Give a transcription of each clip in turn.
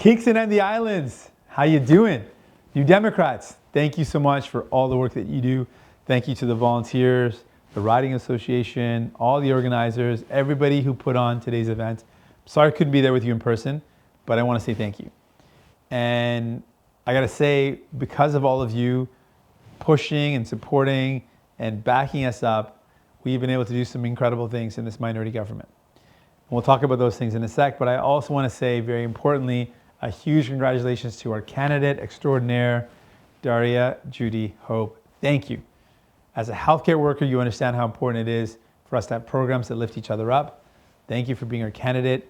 Kingston and the Islands, how you doing? New Democrats, thank you so much for all the work that you do. Thank you to the volunteers, the Riding Association, all the organizers, everybody who put on today's event. Sorry I couldn't be there with you in person, but I want to say thank you. And I got to say, because of all of you pushing and supporting and backing us up, we've been able to do some incredible things in this minority government. And we'll talk about those things in a sec, but I also want to say, very importantly, a huge congratulations to our candidate extraordinaire, Daria Juüdi-Hope. Thank you. As a healthcare worker, you understand how important it is for us to have programs that lift each other up. Thank you for being our candidate.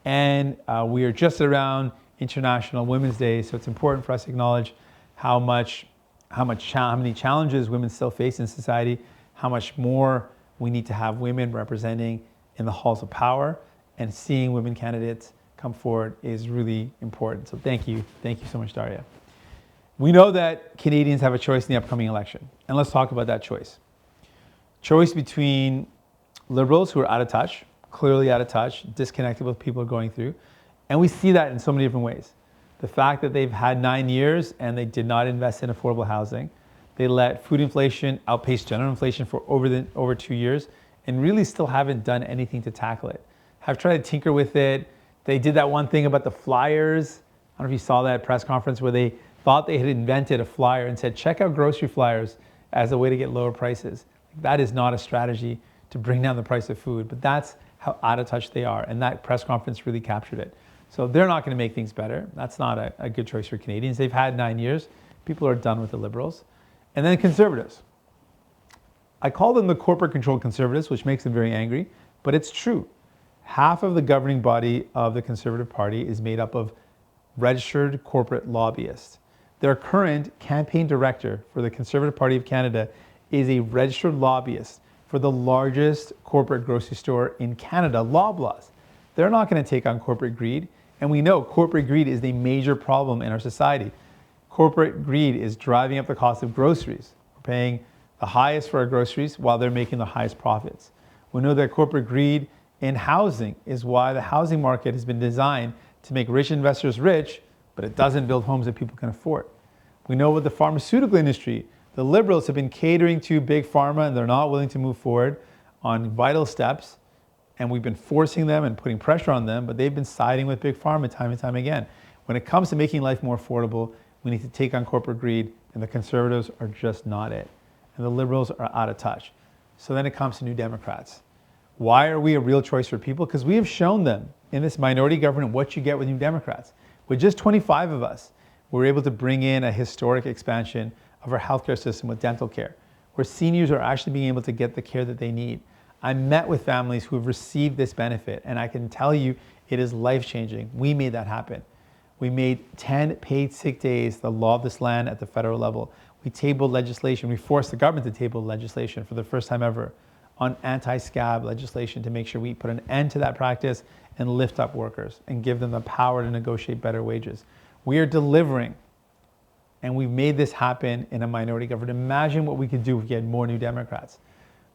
And we are just around International Women's Day, so it's important for us to acknowledge how many challenges women still face in society, how much more we need to have women representing in the halls of power, and seeing women candidates come forward is really important. So thank you so much, Daria. We know that Canadians have a choice in the upcoming election, and let's talk about that choice. Choice between Liberals who are out of touch, clearly out of touch, disconnected with what people are going through, and we see that in so many different ways. The fact that they've had 9 years and they did not invest in affordable housing. They let food inflation outpace general inflation for over 2 years and really still haven't done anything to tackle it. Have tried to tinker with it. They did that one thing about the flyers. I don't know if you saw that press conference where they thought they had invented a flyer and said, check out grocery flyers as a way to get lower prices. That is not a strategy to bring down the price of food, but that's how out of touch they are. And that press conference really captured it. So they're not going to make things better. That's not a good choice for Canadians. They've had 9 years. People are done with the Liberals. And then Conservatives. I call them the corporate-controlled Conservatives, which makes them very angry, but it's true. Half of the governing body of the Conservative Party is made up of registered corporate lobbyists. Their current campaign director for the Conservative Party of Canada is a registered lobbyist for the largest corporate grocery store in Canada, Loblaws. They're not going to take on corporate greed. And we know corporate greed is a major problem in our society. Corporate greed is driving up the cost of groceries. We're paying the highest for our groceries while they're making the highest profits. We know that corporate greed in housing is why the housing market has been designed to make rich investors rich, but it doesn't build homes that people can afford. We know with the pharmaceutical industry, the Liberals have been catering to big pharma and they're not willing to move forward on vital steps. And we've been forcing them and putting pressure on them, but they've been siding with big pharma time and time again. When it comes to making life more affordable, we need to take on corporate greed, and the Conservatives are just not it. And the Liberals are out of touch. So then it comes to New Democrats. Why are we a real choice for people? Because we have shown them in this minority government what you get with New Democrats. With just 25 of us, we're able to bring in a historic expansion of our healthcare system with dental care, where seniors are actually being able to get the care that they need. I met with families who have received this benefit, and I can tell you it is life-changing. We made that happen. We made 10 paid sick days the law of this land at the federal level. We tabled legislation. We forced the government to table legislation for the first time ever on anti-scab legislation to make sure we put an end to that practice and lift up workers and give them the power to negotiate better wages. We are delivering, and we've made this happen in a minority government. Imagine what we could do if we had more New Democrats.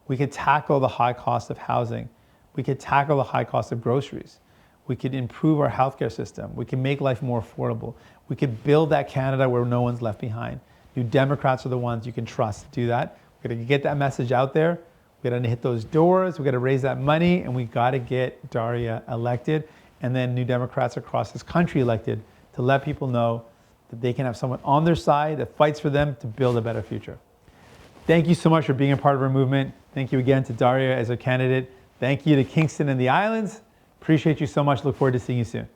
We could tackle the high cost of housing. We could tackle the high cost of groceries. We could improve our healthcare system. We can make life more affordable. We could build that Canada where no one's left behind. New Democrats are the ones you can trust to do that. We're going to get that message out there. We're going to hit those doors. We're going to raise that money, and we got to get Daria elected, and then New Democrats across this country elected to let people know that they can have someone on their side that fights for them to build a better future. Thank you so much for being a part of our movement. Thank you again to Daria as our candidate. Thank you to Kingston and the Islands. Appreciate you so much. Look forward to seeing you soon.